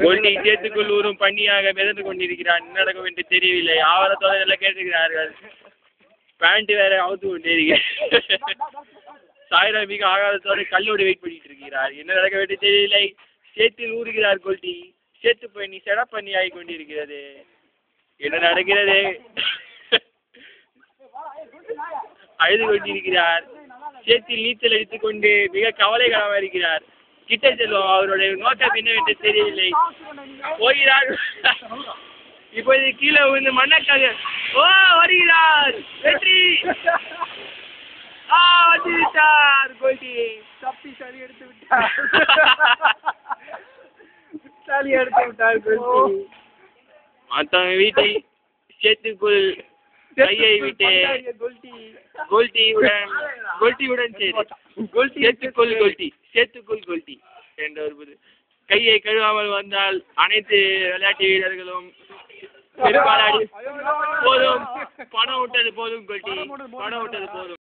கோல்டி சேத்துக்குள் ஊறும் பண்ணியாக மிதந்து கொண்டிருக்கிறான். என்ன நடக்கும் என்று தெரியவில்லை. ஆவரத்தோடு எல்லாம் கேட்டிருக்கிறார்கள். பேண்ட் வேற அவுத்து கொண்டே இருக்கிறார். சாய்ரா மிக ஆகாரத்தோடு கல்லோடு வெயிட் பண்ணிட்டு இருக்கிறார். என்ன நடக்க வேண்டும் தெரியவில்லை. சேத்தில் ஊறுகிறார் கோல்டி. சேத்து பண்ணி செட பண்ணி ஆகி கொண்டிருக்கிறது. என்ன நடக்கிறது? அழுது கொண்டிருக்கிறார். சேத்தில் நீச்சல் அடித்துக் கொண்டு மிக கவலைகரமாக இருக்கிறார். கிட்ட செல்வோம். அவருடைய நோக்கம் என்னவென்று தெரியவில்லை. போகிறார். இப்போது கீழே விழுந்து மண்ணக்காக வருகிறார். வெற்றி. வந்து விட்டார் கோல்டி. தப்பி சளி எடுத்து விட்டார். சளி எடுத்து விட்டார் கோல்டி. மற்றவங்க வீட்டை சேத்துக்குள் கையை விட்டு கோல்டியுடன் சேத்துக்குள் கோல்டி என்ற ஒரு கையை கழுவாமல் வந்தால் அனைத்து விளையாட்டு வீரர்களும் பெரும்பாலாடி போதும். பணம் விட்டது போதும் கோல்டி. பணம் விட்டது போதும்.